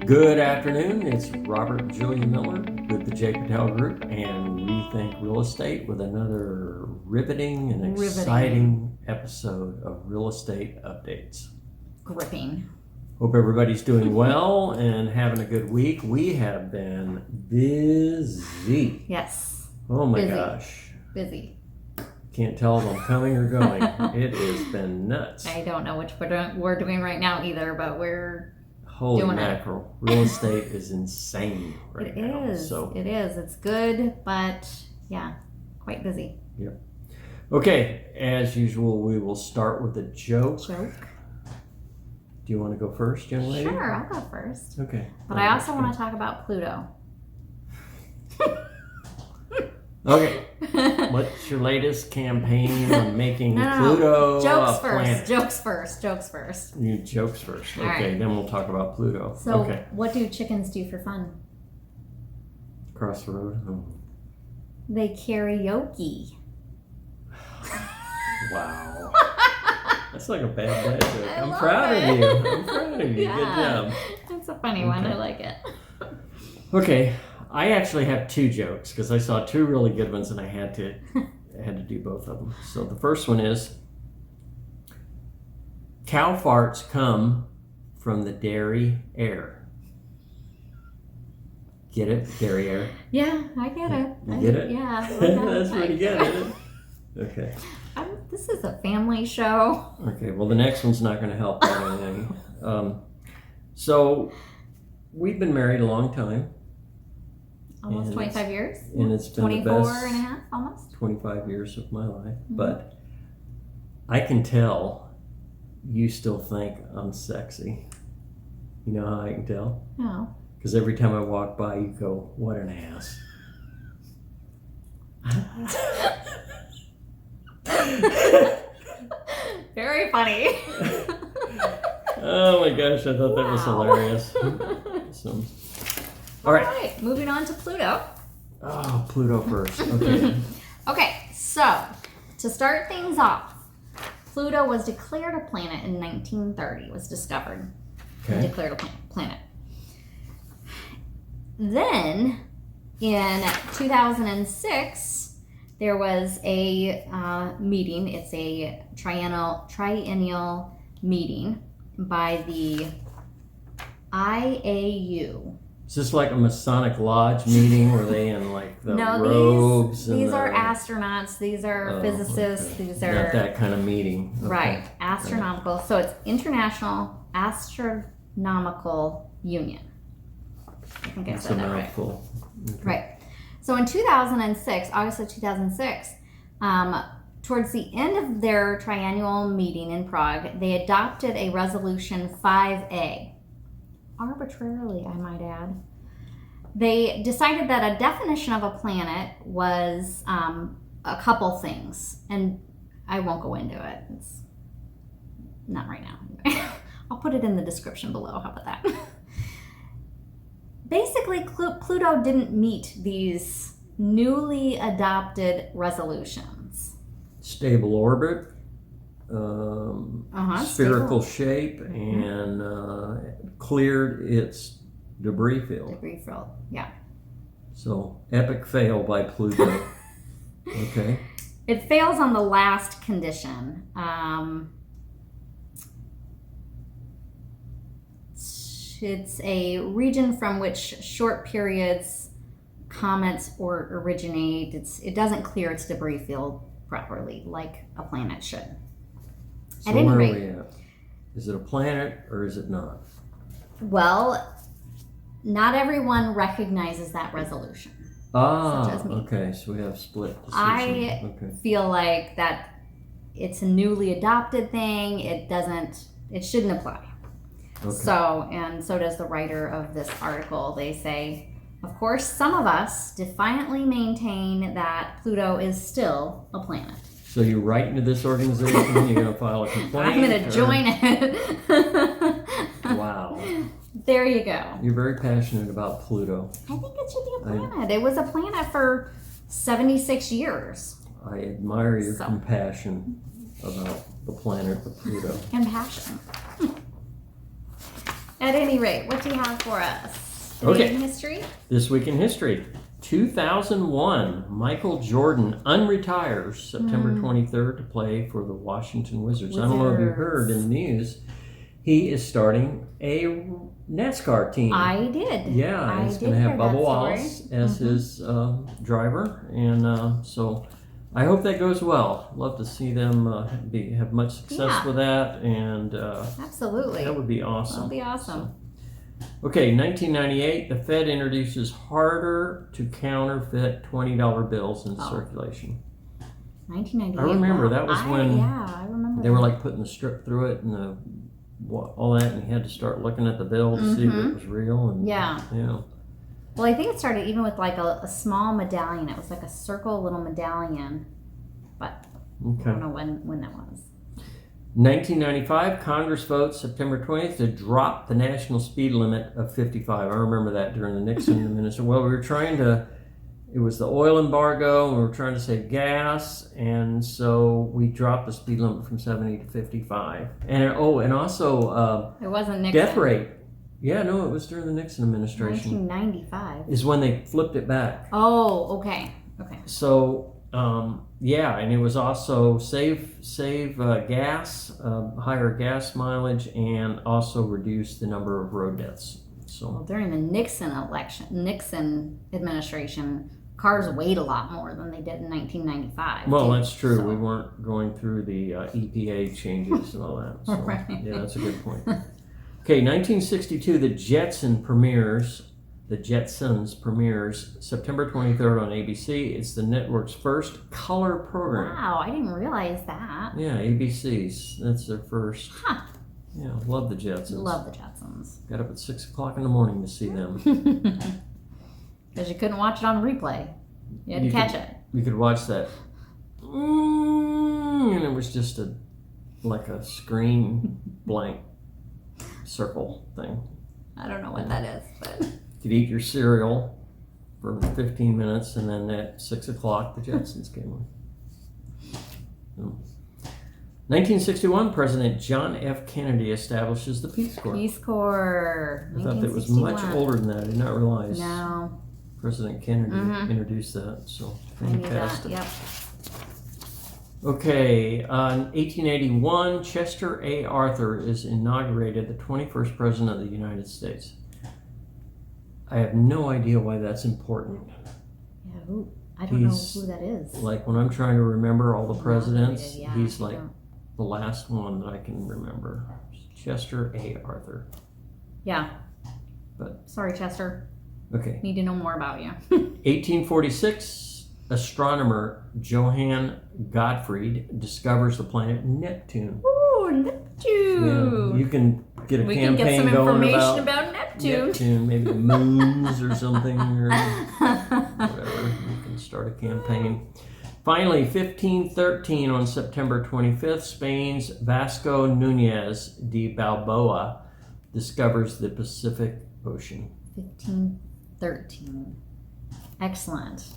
Good afternoon, it's Robert and Julia Miller with the J. Patel Group and Rethink Real Estate with another riveting and exciting episode of Real Estate Updates. Gripping. Hope everybody's doing well and having a good week. We have been busy. Yes. Oh my gosh. Busy. Can't tell if I'm coming or going. It has been nuts. I don't know which we're doing right now either, but we're Holy doing mackerel. Real estate is insane right now. It is. So. It is. It's good, but yeah, quite busy. Yep. Okay, as usual, we will start with a joke. Do you want to go first, young lady? Sure, I'll go first. Okay. But I also want to talk about Pluto. Okay. What's your latest campaign on making Pluto Jokes a first. planet? Jokes first. Jokes first. You jokes first. All Okay, right. then we'll talk about Pluto. So, okay. What do chickens do for fun? Across the road. Oh. They karaoke. Wow. That's like a bad joke. I'm proud of you. I'm proud of you. Yeah. Good job. That's a funny one. I like it. Okay. I actually have two jokes because I saw two really good ones and I had to do both of them. So the first one is, cow farts come from the dairy air. Get it? Dairy air. Yeah, I get it. You get it? Yeah. That's pretty good, isn't it? Okay. This is a family show. Okay, well the next one's not going to help anything. So we've been married a long time. Almost 25 years? And it's been 24 the best and a half, almost? 25 years of my life. Mm-hmm. But I can tell you still think I'm sexy. You know how I can tell? No. Because every time I walk by, you go, what an ass. Very funny. Oh my gosh, I thought that was hilarious. So, all right, moving on to Pluto. Oh, Pluto first. Okay. Okay, so to start things off, Pluto was declared a planet in 1930. It was discovered and declared a planet. Then, in 2006, there was a meeting. It's a triennial meeting by the IAU. Is this like a Masonic Lodge meeting? Were they in like the robes? These are astronauts. These are physicists. Okay. These are not that kind of meeting. Okay. Right, astronomical. Okay. So it's International Astronomical Union. I think I said that right. Okay. Right. So in 2006, August of 2006, towards the end of their triennial meeting in Prague, they adopted a resolution 5A. Arbitrarily, I might add. They decided that a definition of a planet was a couple things, and I won't go into it. It's not right now. I'll put it in the description below. How about that? Basically, Pluto didn't meet these newly adopted resolutions. Stable orbit, spherical shape, and cleared its debris field. Debris field, yeah. So, epic fail by Pluto. Okay. It fails on the last condition. It's a region from which short periods comets or originate. It doesn't clear its debris field properly like a planet should. So where are we at? Is it a planet or is it not? Well, not everyone recognizes that resolution. Such as me. Okay, so we have split decision. I feel like that it's a newly adopted thing. It shouldn't apply. Okay. So does the writer of this article. They say, of course, some of us defiantly maintain that Pluto is still a planet. So you write into this organization, you're going to file a complaint? I'm going to join it. Wow. There you go. You're very passionate about Pluto. I think it should be a planet. It was a planet for 76 years. I admire your compassion about the planet of Pluto. And passion. At any rate, what do you have for us? Okay. In history? This week in history. 2001, Michael Jordan unretires September 23rd to play for the Washington Wizards. I don't know if you heard in the news. He is starting a NASCAR team. I did. Yeah, he's going to have Bubba Wallace as his driver. And so I hope that goes well. Love to see them have much success with that. And absolutely. That would be awesome. That would be awesome. So, okay, 1998, the Fed introduces harder to counterfeit $20 bills in circulation. 1998. I remember that was when I remember they were like putting the strip through it and all that, and you had to start looking at the bill to see if it was real. And yeah. Well, I think it started even with like a small medallion. It was like a circle little medallion, but I don't know when that was. 1995, Congress votes September 20th to drop the national speed limit of 55. I remember that during the Nixon administration. Well, we were it was the oil embargo, and we were trying to save gas, and so we dropped the speed limit from 70 to 55. And also it wasn't Nixon. Death rate. Yeah, no, it was during the Nixon administration. 1995 is when they flipped it back. Oh, okay. So and it was also save gas, higher gas mileage, and also reduce the number of road deaths. So during the Nixon administration, cars weighed a lot more than they did in 1995. Well, that's true. So. We weren't going through the EPA changes and all that. So, right. Yeah, that's a good point. Okay, 1962, The Jetsons premieres September 23rd on ABC. It's the network's first color program. Wow, I didn't realize that. Yeah, ABC's. That's their first. Huh. Yeah, love the Jetsons. Love the Jetsons. Got up at 6 o'clock in the morning to see them. Because you couldn't watch it on replay. You had to catch it. You could watch that. And it was just like a screen blank circle thing. I don't know what that is, but... You could eat your cereal for 15 minutes, and then at 6 o'clock, the Jetsons came on. 1961, President John F. Kennedy establishes the Peace Corps. Peace Corps. I thought that was much older than that. I did not realize. No. President Kennedy introduced that, so fantastic. Yep. Okay, in 1881, Chester A. Arthur is inaugurated the 21st President of the United States. I have no idea why that's important. Yeah, I don't know who that is. Like when I'm trying to remember all the presidents, he's like the last one that I can remember. Chester A. Arthur. Yeah. But sorry, Chester. Okay. Need to know more about you. 1846, astronomer Johann Gottfried discovers the planet Neptune. Ooh, Neptune. Yeah, you can get a we campaign can get some going information about Neptune. Maybe the moons or something, or whatever. You can start a campaign. Finally, 1513 on September 25th, Spain's Vasco Nunez de Balboa discovers the Pacific Ocean. 1513. Excellent.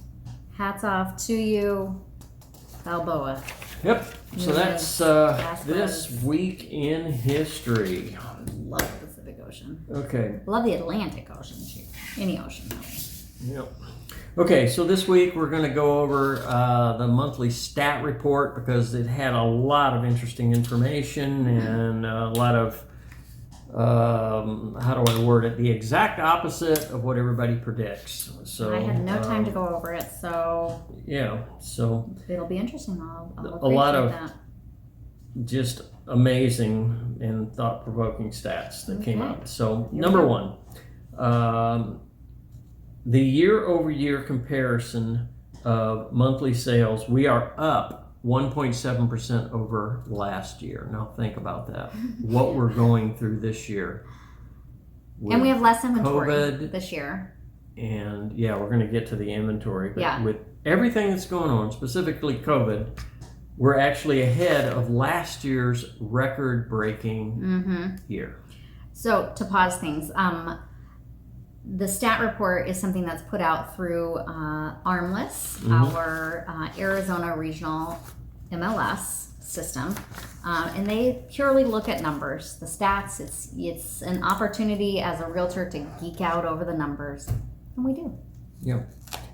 Hats off to you, Balboa. Yep. So that's this week in history. Love the Pacific Ocean. Okay. Love the Atlantic Ocean too. Any ocean. Yep. Okay, so this week we're going to go over the monthly stat report because it had a lot of interesting information and a lot of, how do I word it, the exact opposite of what everybody predicts. So I had no time to go over it, so yeah, so it'll be interesting. I'll a lot of that. Just amazing and thought-provoking stats that came up. So number one, the year-over-year comparison of monthly sales, we are up 1.7% over last year. Now think about that. What we're going through this year. And we have less inventory COVID, this year. And yeah, we're going to get to the inventory. But with everything that's going on, specifically COVID, we're actually ahead of last year's record-breaking year. So to pause things, the stat report is something that's put out through ARMLS, our Arizona Regional MLS. system, and they purely look at numbers, the stats. It's an opportunity as a realtor to geek out over the numbers, and we do. Yeah.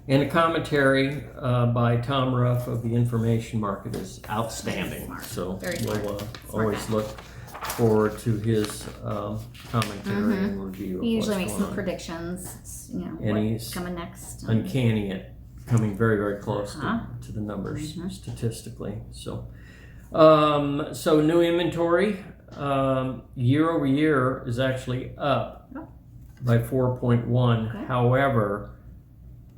And a commentary by Tom Ruff of the information market is outstanding. Smart. So Very we'll smart always guy. look forward to his commentary and review of He usually what's makes going some on. predictions, And what's he's coming next. Uncanny at coming very, very close Uh-huh. to the numbers statistically. So, so new inventory year over year is actually up by 4.1. Okay. However,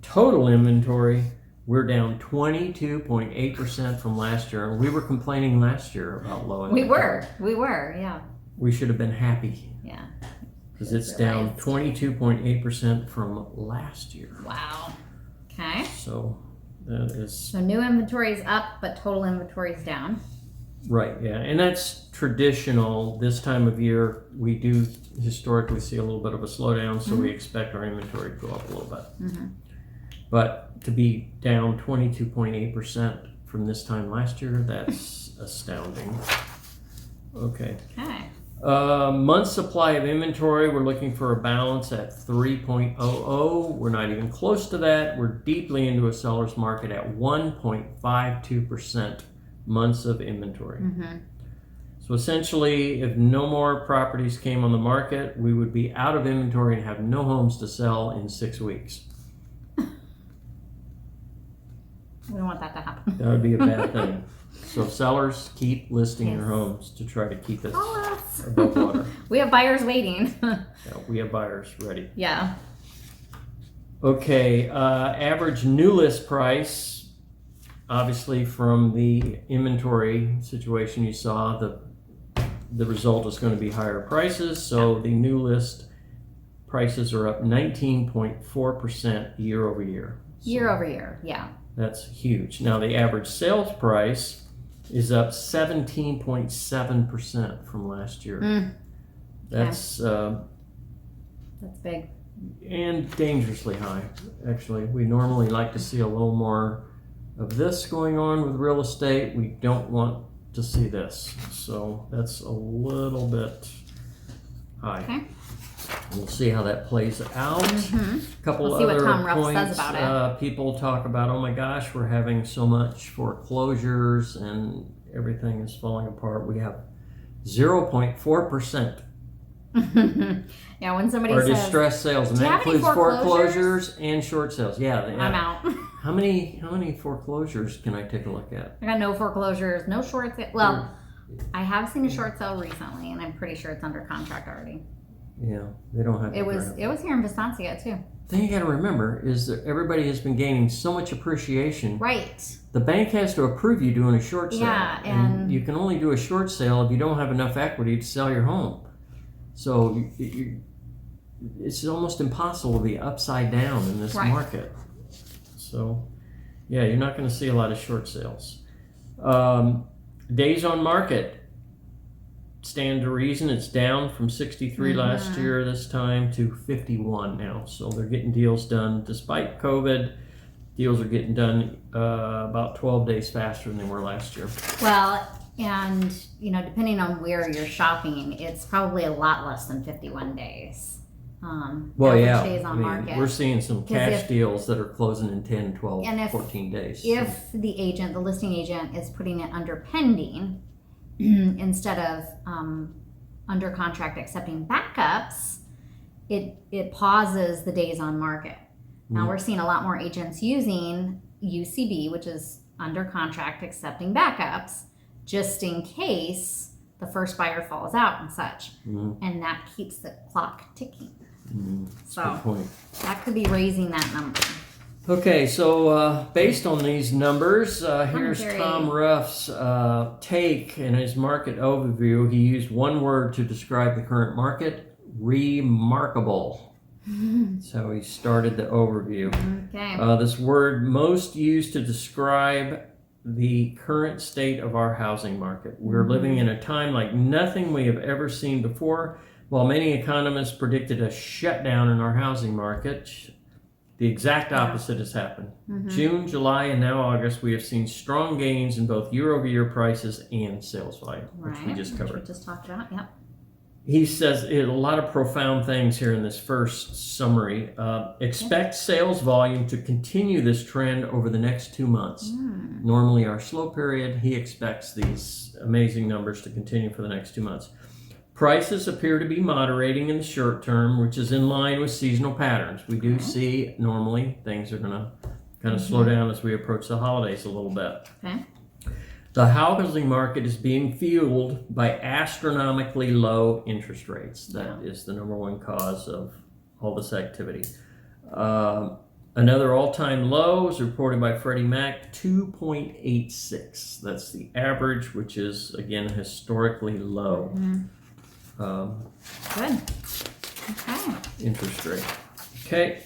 total inventory, we're down 22.8% from last year. And we were complaining last year about low inventory. We were, yeah. We should have been happy Yeah. because it's down 22.8% from last year. Wow. Okay. So that is So new inventory is up, but total inventory is down. right, yeah. And that's traditional. This time of year, we do historically see a little bit of a slowdown, so we expect our inventory to go up a little bit. But to be down 22.8% from this time last year, that's astounding. Okay. Okay. Month supply of inventory, we're looking for a balance at 3.00. We're not even close to that. We're deeply into a seller's market at 1.52% months of inventory. So essentially, if no more properties came on the market, we would be out of inventory and have no homes to sell in 6 weeks. We don't want that to happen. That would be a bad thing. So sellers, keep listing your Yes. homes to try to keep us Call us. above water. We have buyers waiting. Yeah, we have buyers ready. Yeah. Okay, average new list price, obviously from the inventory situation you saw, the result is going to be higher prices. So the new list prices are up 19.4% year over year. So Year over year. Yeah. that's huge. Now the average sales price is up 17.7% from last year. That's big. and dangerously high, actually. We normally like to see a little more of this going on with real estate. We don't want to see this. So that's a little bit high. Okay. We'll see how that plays out. A couple We'll see what other Tom Ruff points. says about People talk about, oh my gosh, we're having so much foreclosures and everything is falling apart. We have 0.4% Yeah, when somebody are says, distressed sales, and "Do you that have any includes foreclosures?" foreclosures and short sales. Yeah, I'm out. How many foreclosures can I take a look at? I got no foreclosures, no short sale. Well, I have seen a short sale recently, and I'm pretty sure it's under contract already. Yeah, they don't have. It was here in Vistancia too. The thing you got to remember is that everybody has been gaining so much appreciation. Right. The bank has to approve you doing a short sale. Yeah, and you can only do a short sale if you don't have enough equity to sell your home. So it's almost impossible to be upside down in this market. So, yeah, you're not going to see a lot of short sales. Days on market. Stand to reason it's down from 63 last year this time to 51 now. So they're getting deals done despite COVID. Deals are getting done about 12 days faster than they were last year. Well, and depending on where you're shopping, it's probably a lot less than 51 days. Well, yeah, days on market. We're seeing some cash deals that are closing in 10, 12, and 14 days. If the listing agent is putting it under pending instead of under contract accepting backups, it pauses the days on market. Now we're seeing a lot more agents using UCB, which is under contract accepting backups, just in case the first buyer falls out and such. And that keeps the clock ticking. So good point. That could be raising that number. Okay, so based on these numbers, here's Commentary. Tom Ruff's take in his market overview. He used one word to describe the current market: remarkable. So he started the overview. Okay. This word most used to describe the current state of our housing market. We're living in a time like nothing we have ever seen before. While many economists predicted a shutdown in our housing market, The exact opposite has happened. June, July, and now August, we have seen strong gains in both year-over-year prices and sales volume, which we just covered. Which we just talked about, yep. He says a lot of profound things here in this first summary. Expect sales volume to continue this trend over the next 2 months. Normally our slow period, he expects these amazing numbers to continue for the next 2 months. Prices appear to be moderating in the short term, which is in line with seasonal patterns. We do see normally things are going to kind of slow down as we approach the holidays a little bit. Okay. The housing market is being fueled by astronomically low interest rates. That is the number one cause of all this activity. Another all-time low is reported by Freddie Mac, 2.86. That's the average, which is, again, historically low. Good. Okay. Interest rate. Okay.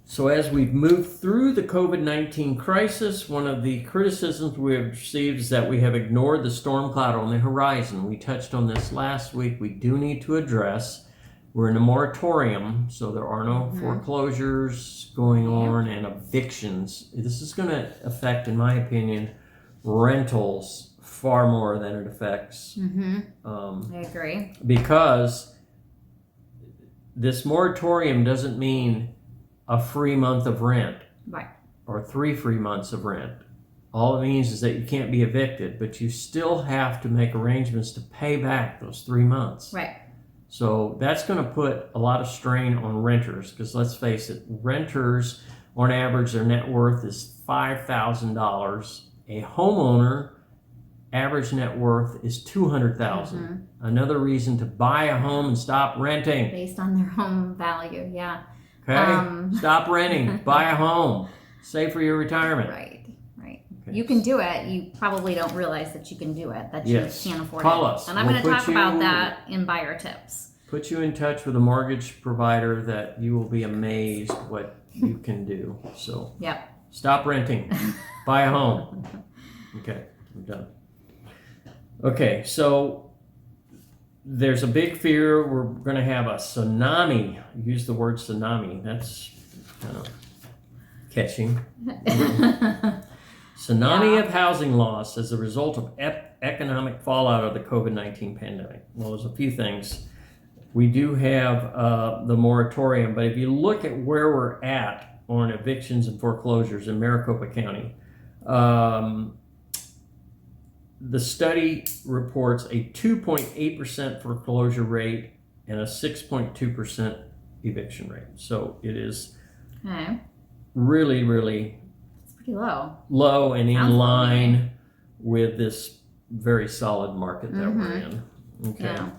So as we've moved through the COVID-19 crisis, one of the criticisms we have received is that we have ignored the storm cloud on the horizon. We touched on this last week. We do need to address, we're in a moratorium, so there are no foreclosures going on and evictions. This is going to affect, in my opinion, rentals far more than it affects. I agree. Because this moratorium doesn't mean a free month of rent, Right. or 3 free months of rent. All it means is that you can't be evicted, but you still have to make arrangements to pay back those 3 months. Right. So that's going to put a lot of strain on renters, because let's face it, renters, on average, their net worth is $5,000. A homeowner, average net worth is $200,000. Another reason to buy a home and stop renting. Based on their home value, yeah. Okay? Stop renting. Buy a home. Save for your retirement. Right. Okay. You can do it. You probably don't realize that you can do it, that you can't afford Call it. us. And I'm We'll going to talk put about you- that in buyer tips. Put you in touch with a mortgage provider that you will be amazed what you can do. So Yep. stop renting. Buy a home. Okay, I'm done. Okay, so there's a big fear we're going to have a tsunami. Use the word tsunami. That's kind of catching. Tsunami of housing loss as a result of economic fallout of the COVID-19 pandemic. Well, there's a few things. We do have the moratorium, but if you look at where we're at on evictions and foreclosures in Maricopa County, the study reports a 2.8% foreclosure rate and a 6.2% eviction rate. So it is really, really It's pretty low. low and in Sounds line with this very solid market that we're in. Okay. Yeah.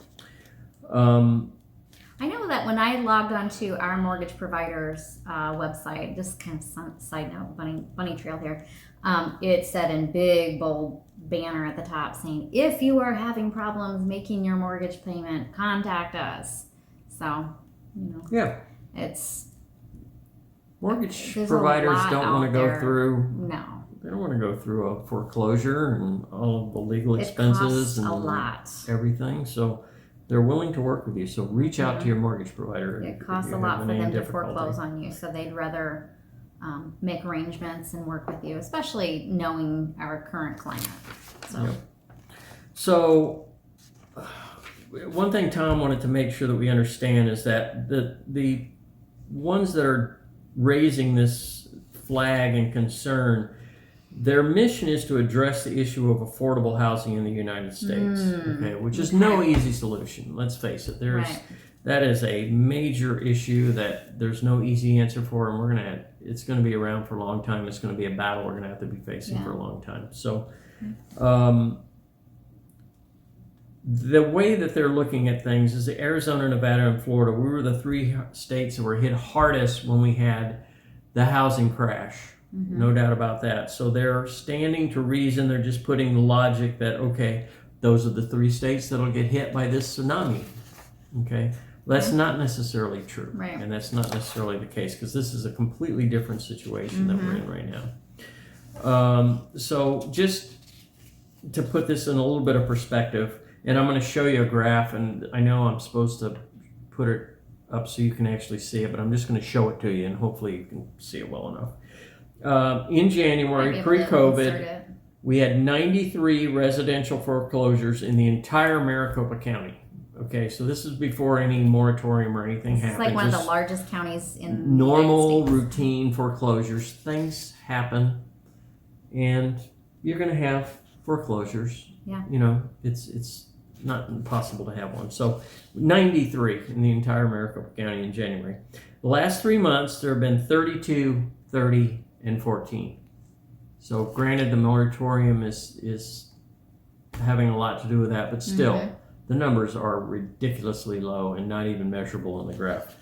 I know that when I logged onto our mortgage provider's website, just kind of side note, bunny trail here, it said in big bold banner at the top saying, if you are having problems making your mortgage payment, contact us. So, Yeah. it's Mortgage there's a providers lot don't out want to go there. through. no. They don't want to go through a foreclosure and all of the legal It expenses costs and a lot. everything. So they're willing to work with you. So reach out to your mortgage provider. It if costs you're a lot for having any them to difficulty. foreclose on you, so they'd rather make arrangements and work with you, especially knowing our current climate. So, Yep. So one thing Tom wanted to make sure that we understand is that the ones that are raising this flag and concern, their mission is to address the issue of affordable housing in the United States, which is no easy solution. Let's face it. That is a major issue that there's no easy answer for, and it's going to be around for a long time. It's going to be a battle we're going to have to be facing for a long time. So, the way that they're looking at things is Arizona, Nevada, and Florida. We were the 3 states that were hit hardest when we had the housing crash. No doubt about that. So they're standing to reason. They're just putting the logic that, okay, those are the 3 states that'll get hit by this tsunami. Okay. Well, that's not necessarily true. Right. And that's not necessarily the case, because this is a completely different situation that we're in right now. So just to put this in a little bit of perspective, and I'm going to show you a graph, and I know I'm supposed to put it up so you can actually see it, but I'm just going to show it to you, and hopefully you can see it well enough. In January, pre-COVID, we had 93 residential foreclosures in the entire Maricopa County. Okay, so this is before any moratorium or anything happened. It's like one of the largest counties in normal routine foreclosures. Things happen, and you're going to have foreclosures. Yeah. You know, it's not impossible to have one. So 93 in the entire Maricopa County in January. The last 3 months, there have been 32, 30, and 14. So granted, the moratorium is having a lot to do with that, but still, the numbers are ridiculously low and not even measurable on the graph.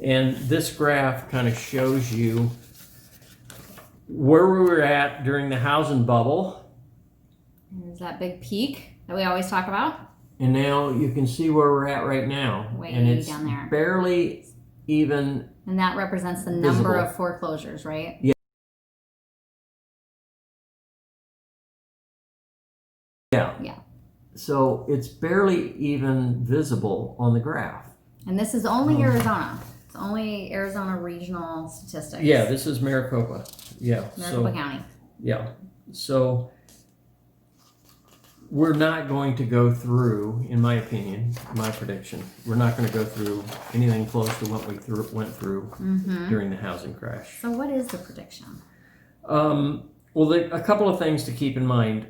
And this graph kind of shows you where we were at during the housing bubble. There's that big peak that we always talk about. And now you can see where we're at right now. Way and it's down there. Barely even. And that represents the visible. number of foreclosures, right? Yeah. Yeah. So it's barely even visible on the graph. And this is only Arizona. It's only Arizona regional statistics. Yeah, this is Maricopa. Yeah. Maricopa County. Yeah. So we're not going to go through, in my opinion, my prediction, we're not going to go through anything close to what we went through during the housing crash. So what is the prediction? Well, a couple of things to keep in mind.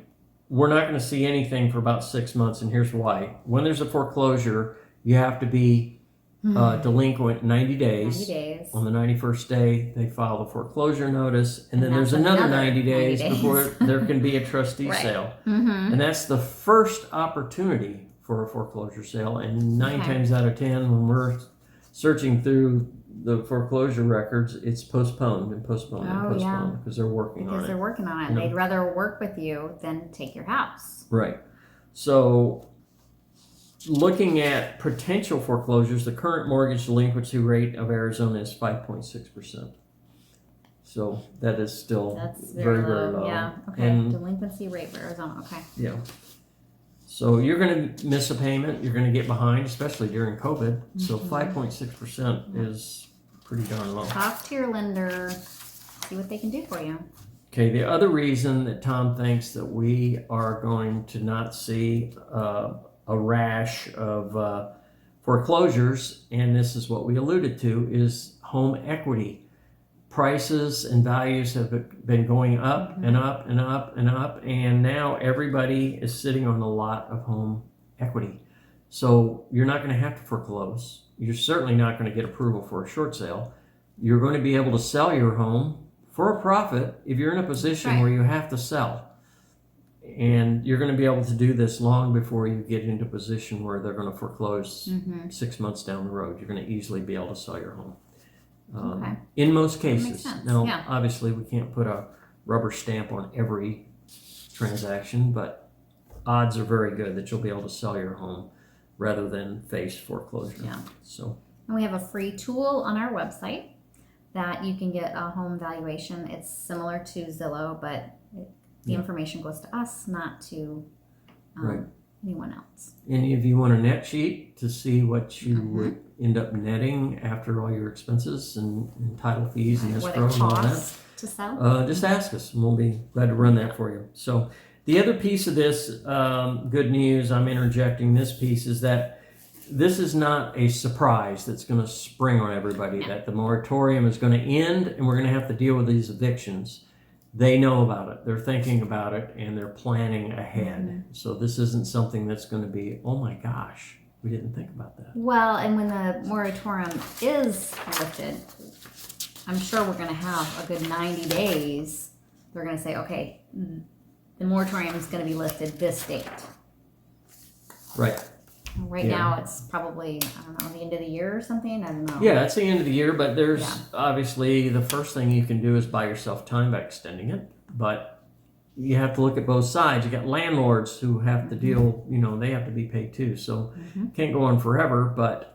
We're not going to see anything for about 6 months, and here's why. When there's a foreclosure, you have to be delinquent 90 days. 90 days. On the 91st day, they file the foreclosure notice, and then there's another 90 days before there can be a trustee sale. And that's the first opportunity for a foreclosure sale, and 9 times out of 10, when we're searching through the foreclosure records, it's postponed and postponed and postponed because they're working on it. Because they're working on it. You know? They'd rather work with you than take your house. Right. So looking at potential foreclosures, the current mortgage delinquency rate of Arizona is 5.6%. So that is still very, very low. Yeah. Okay. And delinquency rate for Arizona. Okay. yeah. So you're going to miss a payment. You're going to get behind, especially during COVID. So 5.6% is pretty darn low. Talk to your lender. See what they can do for you. Okay. The other reason that Tom thinks that we are going to not see a rash of foreclosures, and this is what we alluded to, is home equity. Prices and values have been going up and up and up and up, and now everybody is sitting on a lot of home equity. So you're not going to have to foreclose. You're certainly not going to get approval for a short sale. You're going to be able to sell your home for a profit if you're in a position where you have to sell. And you're going to be able to do this long before you get into a position where they're going to foreclose 6 months down the road. You're going to easily be able to sell your home. In most cases. Now, obviously, we can't put a rubber stamp on every transaction, but odds are very good that you'll be able to sell your home rather than face foreclosure. Yeah. So, and we have a free tool on our website that you can get a home valuation. It's similar to Zillow, but the information goes to us, not to anyone else. And if you want a net sheet to see what you would end up netting after all your expenses and title fees and escrow and all that, to sell, just ask us and we'll be glad to run that for you. So the other piece of this good news, I'm interjecting this piece, is that this is not a surprise that's going to spring on everybody, that the moratorium is going to end and we're going to have to deal with these evictions. They know about it, they're thinking about it, and they're planning ahead. So this isn't something that's going to be, oh my gosh, we didn't think about that. Well, and when the moratorium is lifted, I'm sure we're going to have a good 90 days. They're going to say, okay, the moratorium is going to be lifted this date. Right. Right now, it's probably, I don't know, the end of the year or something. I don't know. Yeah, it's the end of the year, but there's obviously the first thing you can do is buy yourself time by extending it. But you have to look at both sides. You got landlords who have to deal, they have to be paid too. So can't go on forever, but,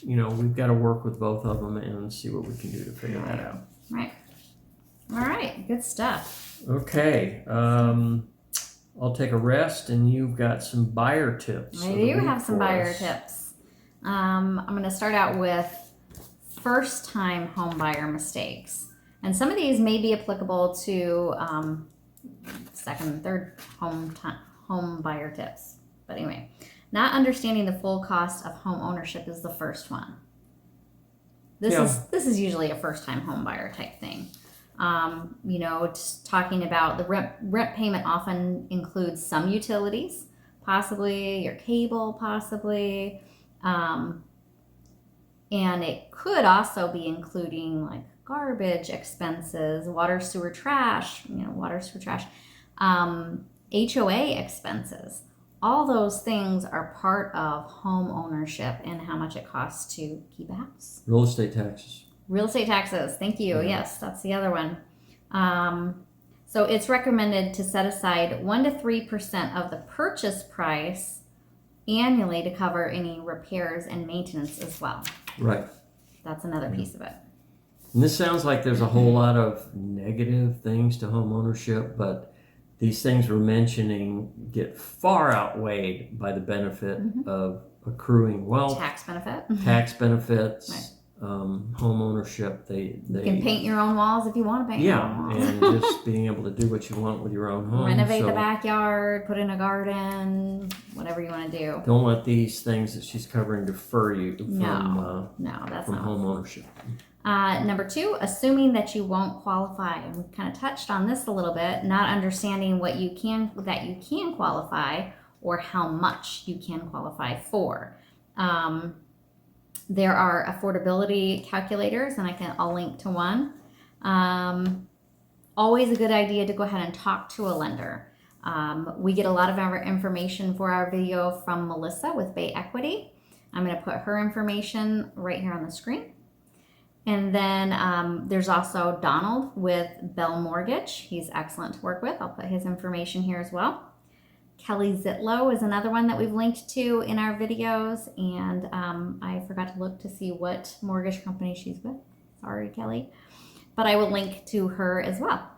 we've got to work with both of them and see what we can do to figure that out. Right. All right. Good stuff. Okay. I'll take a rest, and you've got some buyer tips. I do have some buyer tips. I'm going to start out with first-time home buyer mistakes. And some of these may be applicable to second and third home buyer tips. But anyway, not understanding the full cost of home ownership is the first one. This is usually a first-time home buyer type thing. Just talking about the rent payment often includes some utilities, possibly your cable, possibly, and it could also be including like garbage expenses, water, sewer, trash, HOA expenses. All those things are part of home ownership and how much it costs to keep a house. Real estate taxes. Real estate taxes. Thank you. Yeah. Yes, that's the other one. So it's recommended to set aside 1 to 3% of the purchase price annually to cover any repairs and maintenance as well. Right. That's another piece of it. And this sounds like there's a whole lot of negative things to home ownership, but these things we're mentioning get far outweighed by the benefit of accruing wealth, tax benefits, right. Home ownership. You can paint your own walls if you want to paint your own walls. And just being able to do what you want with your own home. Renovate the backyard, put in a garden, whatever you want to do. Don't let these things that she's covering defer you from that's from not home ownership. Number 2, assuming that you won't qualify. And we kind of touched on this a little bit, not understanding that you can qualify or how much you can qualify for. There are affordability calculators, and I'll link to one. Always a good idea to go ahead and talk to a lender. We get a lot of our information for our video from Melissa with Bay Equity. I'm going to put her information right here on the screen. And then there's also Donald with Bell Mortgage. He's excellent to work with. I'll put his information here as well. Kelly Zitlow is another one that we've linked to in our videos. And I forgot to look to see what mortgage company she's with. Sorry, Kelly. But I will link to her as well.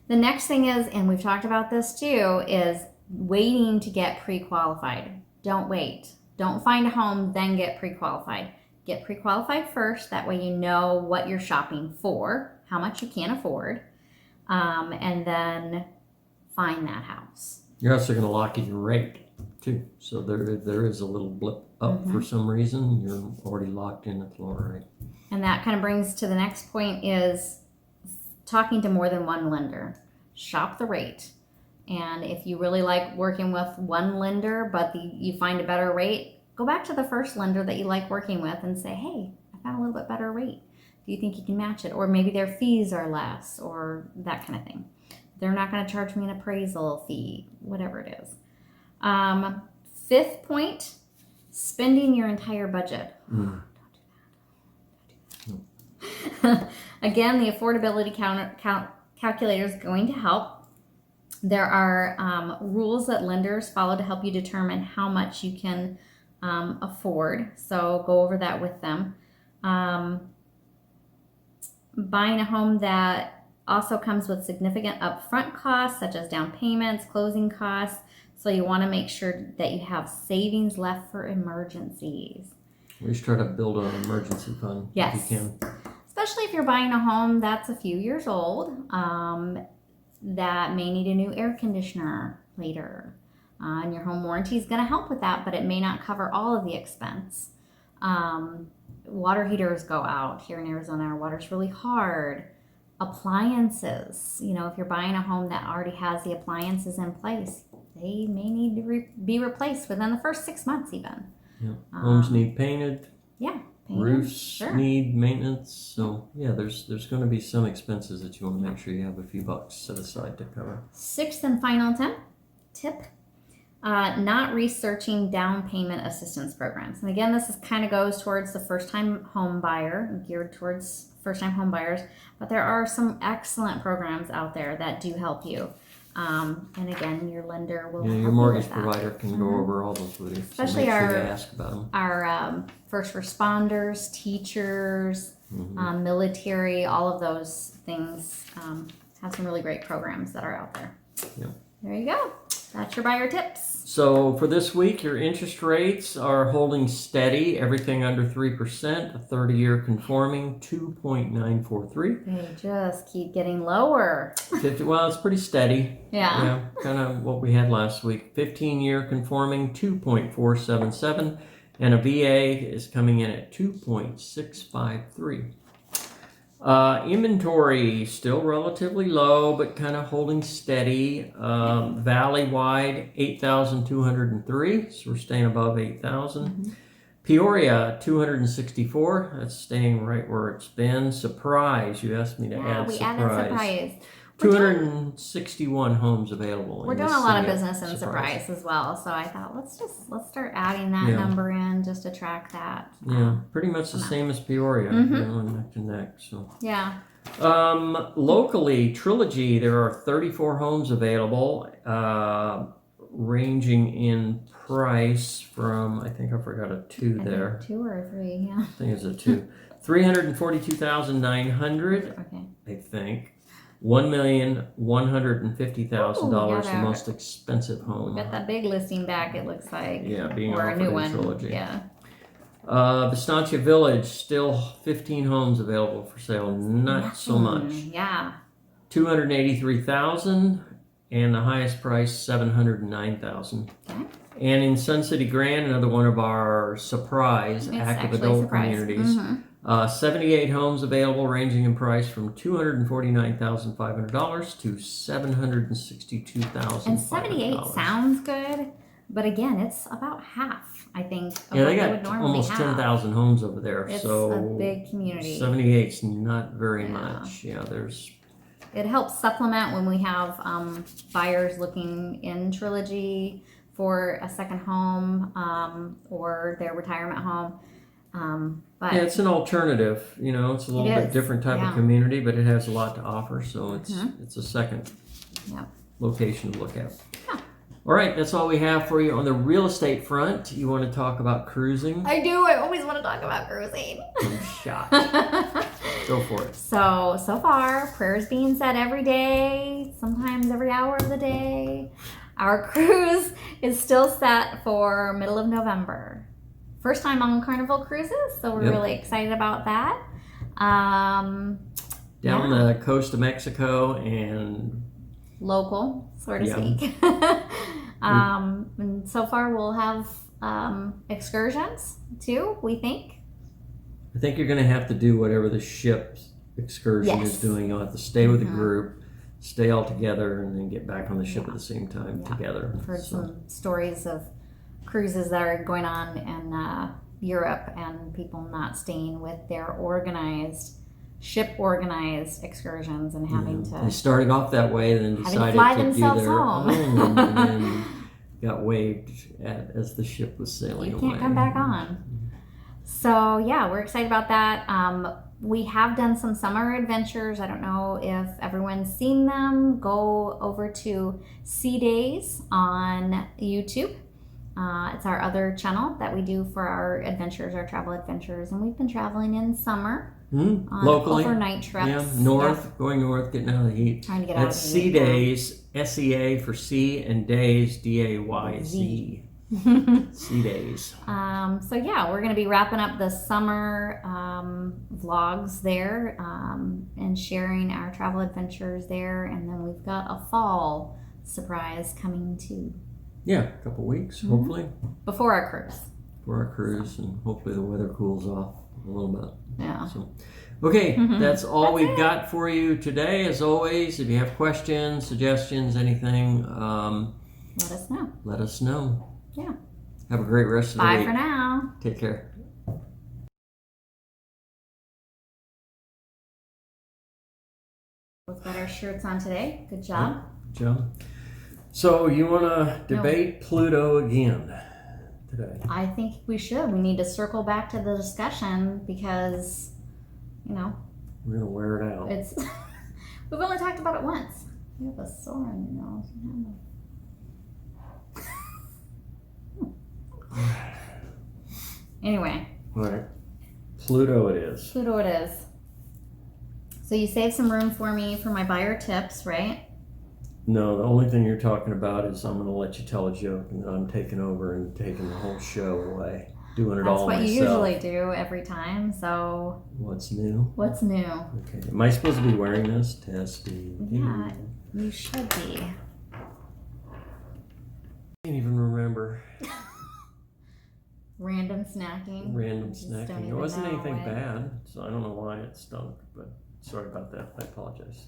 The next thing is, and we've talked about this too, is waiting to get pre-qualified. Don't wait. Don't find a home, then get pre-qualified. Get pre-qualified first. That way you know what you're shopping for, how much you can afford, and then find that house. You're also going to lock in your rate too. So there is a little blip up for some reason. You're already locked in at the lower rate. And that kind of brings to the next point is talking to more than one lender. Shop the rate. And if you really like working with one lender, but you find a better rate, go back to the first lender that you like working with and say, hey, I found a little bit better rate. Do you think you can match it? Or maybe their fees are less or that kind of thing. They're not going to charge me an appraisal fee, whatever it is. 5th point, spending your entire budget. Don't do that. Again, the affordability calculator is going to help. There are rules that lenders follow to help you determine how much you can afford. So go over that with them. Buying a home that also comes with significant upfront costs, such as down payments, closing costs. So you want to make sure that you have savings left for emergencies. We should try to build an emergency fund if you can. Especially if you're buying a home that's a few years old, that may need a new air conditioner later. And your home warranty is going to help with that, but it may not cover all of the expense. Water heaters go out. Here in Arizona, our water's really hard. Appliances. If you're buying a home that already has the appliances in place, they may need to be replaced within the first 6 months even. Yeah. Homes need painted. Yeah. Roofs need maintenance. So, there's going to be some expenses that you want to make sure you have a few bucks set aside to cover. 6th and final tip. Not researching down payment assistance programs. And again, this kind of goes towards the first-time home buyer, geared towards first-time home buyers. But there are some excellent programs out there that do help you. And again, your lender will help you your mortgage with that. provider can go over all those with you. Especially so make sure you ask about them. Our first responders, teachers, military, all of those things have some really great programs that are out there. Yeah. There you go. That's your buyer tips. So for this week, your interest rates are holding steady. Everything under 3%. A 30-year conforming 2.943. They just keep getting lower. 50. Well, it's pretty steady. Yeah. Kind of what we had last week. 15-year conforming 2.477, and a VA is coming in at 2.653. Inventory still relatively low, but kind of holding steady. Valley-wide 8,203, so we're staying above 8,000. Mm-hmm. Peoria 264, that's staying right where it's been. Surprise, you asked me to add we Surprise. added Surprise. 261 homes available. We're doing a lot of business in Surprise as well, so I thought let's start adding that number in just to track that. Yeah, pretty much the same as Peoria, neck to neck. So yeah. Locally, Trilogy, there are 34 homes available, ranging in price from, I think I forgot a 2 there. 2 or 3, yeah. I think it's a 2. 342,900. Okay. I think. $1,150,000, the most expensive home. We got that big listing back, it looks like. Yeah, being or a offered new in one. Trilogy. Yeah. Vistancia Village, still 15 homes available for sale. Not so much. Yeah. 283,000, and the highest price 709,000. Okay. And in Sun City Grand, another one of our Surprise active adult communities. 78 homes available, ranging in price from $249,500 to $762,500. And 78 sounds good, but again, it's about half, I think. Of Yeah, what they got would normally almost have. 10,000 homes over there. It's so a big community. 78's not very much. Yeah, there's. It helps supplement when we have buyers looking in Trilogy for a second home or their retirement home. But yeah, it's an alternative. It's a little bit different type of community, but it has a lot to offer. So it's a second location to look at. Yeah. All right, that's all we have for you on the real estate front. You want to talk about cruising? I do. I always want to talk about cruising. I'm shot. Go for it. So far, prayers being said every day, sometimes every hour of the day. Our cruise is still set for middle of November. First time on Carnival Cruises, so we're really excited about that. Down the coast of Mexico and local, so to speak. And so far we'll have excursions too, we think. I think you're going to have to do whatever the ship excursion is doing. You'll have to stay with the group, stay all together, and then get back on the ship at the same time together. I've heard some stories of cruises that are going on in Europe and people not staying with their ship organized excursions and having to. They started off that way, then decided fly to do themselves their home. own, and then got waved at as the ship was sailing away. You can't come back on. So yeah, we're excited about that. We have done some summer adventures. I don't know if everyone's seen them. Go over to Sea Days on YouTube. It's our other channel that we do for our adventures, our travel adventures, and we've been traveling in summer on locally, overnight trips. Yeah, going north, getting out of the heat. Trying to get out of the heat. Sea Days, SEA for sea, and Days, DAYZ. Sea Days. So yeah, we're going to be wrapping up the summer vlogs there and sharing our travel adventures there, and then we've got a fall surprise coming too. Yeah, a couple weeks, hopefully. Before our cruise. And hopefully the weather cools off a little bit. Yeah. So, okay, that's all we've got for you today. As always, if you have questions, suggestions, anything, let us know. Let us know. Yeah. Have a great rest of the Bye week. for now. Take care. We've got our shirts on today. Good job. Good job. So you want to debate Pluto again today? I think we should. We need to circle back to the discussion because, we're going to wear it out. It's we've only talked about it once. You have a sore on your nose. Anyway. All right. Pluto it is. Pluto it is. So you saved some room for me for my buyer tips, right? No, the only thing you're talking about is I'm going to let you tell a joke, and then I'm taking over and taking the whole show away, doing it all myself. That's what you usually do every time. So what's new? What's new? Okay. Am I supposed to be wearing this? Testing. Yeah, you should be. Can't even remember. Random snacking. Random Just don't snacking. It even wasn't know anything when. bad, so I don't know why it stunk, but sorry about that. I apologize.